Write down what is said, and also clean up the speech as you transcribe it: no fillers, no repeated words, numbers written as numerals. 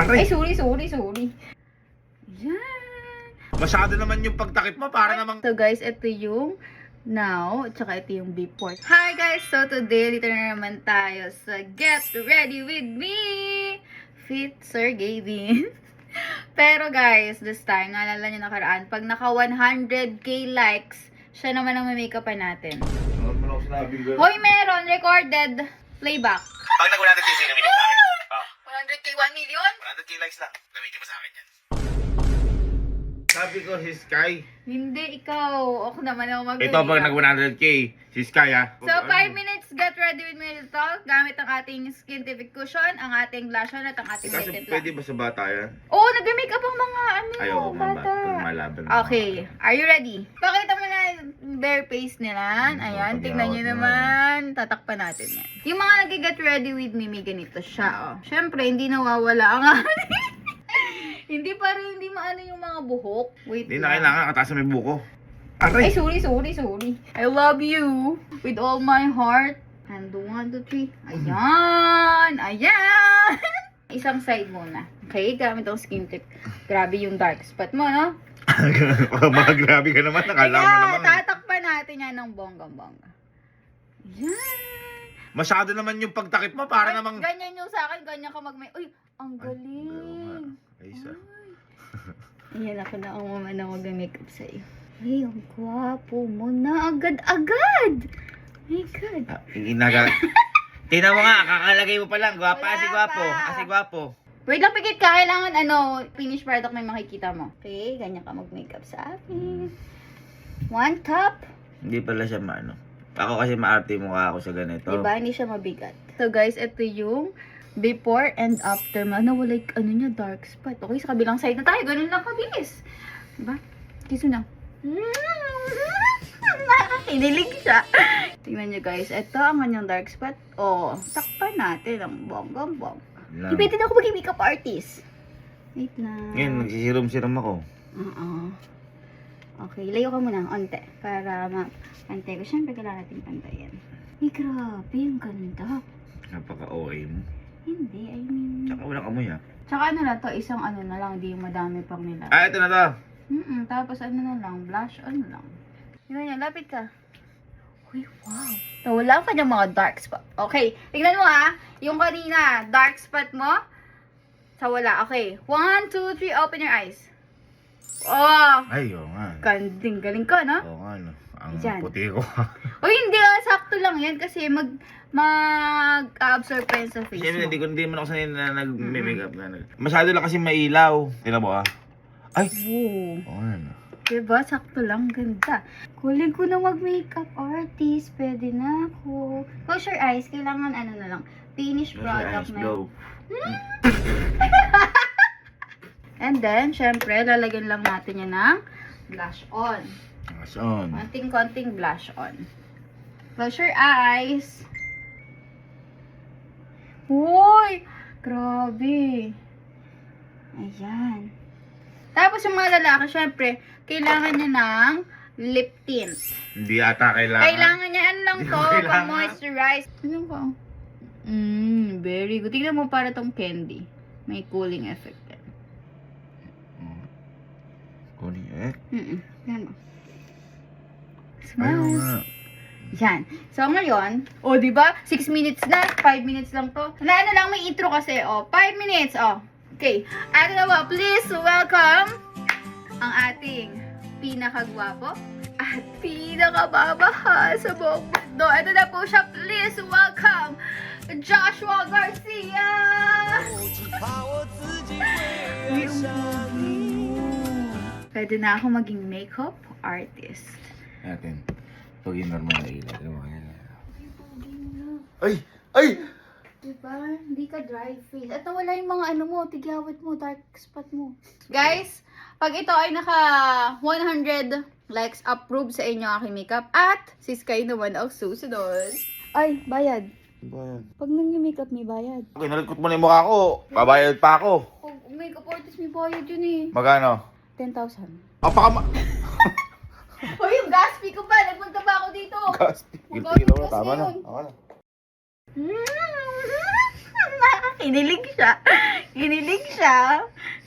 Aray! Ay, sorry. Yan. Masyado naman yung pagtakip mo, para namang... So guys, ito yung now, at saka ito yung before. Hi guys! So today, dito na naman tayo sa Get Ready With Me! Fit Sir Gavin. Pero guys, this time, naalala nyo nakaraan, pag naka 100k likes, siya naman ang make-upan natin. Hoy, meron! Recorded playback. Pag nag-100k, gamitin mo sa akin. 100k, 1 million? 100k likes lang. Gamitin mo sa akin yan. Sabi ko si Sky. Hindi, ikaw. Ako naman ako mag-makeup. Ito pag nag-100k, si Sky ha. So, 5 minutes, get ready with me to gamit ang ating Skintific Cushion, ang ating blush on, at ang ating Kaso lip tint pwede lang. ba sa bata yan? Oo, nag-makeup ang mga Ayaw, bata. malaban. Okay, are you ready? Pakita mo na yung bare face nila. Ayan, tignan nyo naman. Tatakpan natin yan. Yung mga nag-get ready with me, may ganito siya. Oh. Siyempre, hindi nawawala ang hindi pa rin, hindi maano yung mga buhok. Wait Hindi lang. na kailangan, kataas may buko. Ay, Aray! sorry. I love you with all my heart. And 1, 2, 3. Ayan! Isang side muna. Okay, gamit ang skin tip. Grabe yung dark spot mo, no? Mga grabe ka naman, nakala mo Ayan, naman. tatakpan natin yan ng bonggang-bongga. Ayan. Masyado naman yung pagtakip mo, para Ay, namang... ganyan yung sa akin, ganyan ka magmay. Uy, ang galing. Ay, isa. Ayan, ako na ang mama na mag-makeup sa'yo. Ay, ang gwapo mo na agad-agad. My God. Tingnan mo nga, kakalagay mo pa lang. Gwapa, Wala asi gwapo. pa. Asi gwapo. Wait lang, pikit ka. Kailangan, finished product na yung makikita mo. Okay, ganyan ka mag-makeup sa akin. 1 cup. Hindi pala siya maano. Ako kasi maarte mukha ako sa ganito. Diba? Hindi siya mabigat. So guys, ito yung before and after. Wala like, niya, dark spot. Okay, sa kabilang side na tayo. Ganun lang kabilis. Diba? Kiso na. Kinilig siya. Tingnan nyo guys. Ito ang kanyang dark spot. Oh, takpan natin ang bonggang-bongga. Pwede na ako maging makeup artist. Wait lang. Ngayon, nagsisirom-sirom ako. Okay, layo ka muna, onte. Para pantay ko. Siyempre, kailangan natin pantayan. Ay, grabe, ang ganda. Napaka-OA mo. Hindi, I mean... Tsaka walang amoy ha. Tsaka ano na to, isang ano na lang, di yung madami pang nila. Ah, ito na to. Tapos ano na lang, blush on lang. Tingnan niya, lapit ka. Uy, wow. Nawala ka ng mga dark spot. Okay, tignan mo ha. Yung kanina, dark spot mo, sa wala. Okay, 1, 2, 3, open your eyes. Oh, Ay, oo nga. galing ka, no? Oo nga, no. Ang Diyan. puti ko. Uy, hindi sakto lang yan kasi mag-absorb pa yun sa face Siyempre, mo. hindi man ako sanay na nag-makeup na. Masyado lang kasi mailaw. Tingnan mo ah. Ay! Oo. Oo nga, no. Diba? Sakto lang. Ganda. Kuling ko na mag-makeup artist. Pwede na ako. Close your eyes. Kailangan ano na lang. Finished product na. Blow. And then, syempre, lalagyan lang natin yan ng blush on. Ason. Konting-konting blush on. Close your eyes. Uy! Grabe. Ayan. Tapos yung mga lalaki, syempre, kailangan niya ng lip tint. Hindi ata kailangan. Kailangan niya, ano lang Hindi to, ko kailangan. pang-moisturize. Tignan ko. Very good. Tignan mo para tong candy. May cooling effect yan. Kunin eh. Tignan mo. Ayaw Smile. nga. Yan. So, ngayon, di ba? 6 minutes na. 5 minutes lang to. Na ano lang, may intro kasi. 5 minutes. Okay. At na ba, please welcome ang ating pinakagwapo at pinakababahal sa buong mundo. Ito na po siya. Please welcome Joshua Garcia! Pwede na ako maging makeup artist. Natin. Pag normal na ilaw. Ay! Ay! Diba? Hindi ka dry face. At nawala yung mga ano mo, tigyawat mo, dark spot mo. Guys, pag ito ay naka 100 likes, approve sa inyo aking makeup. At si Sky naman ang susunod. Ay, bayad. Bayad. Pag nang-makeup may bayad. Okay, nalikot mo na yung mukha ko. Babayad pa ako. Pag makeup artist may bayad yun eh. Magkano? 10,000. Apaka Hoy, yung gas fee ko pa. Nagpunta ba ako dito? Gas. Magkano Tama na. gas Tama na. yun? Tama na. Kinilig siya. Kinilig siya.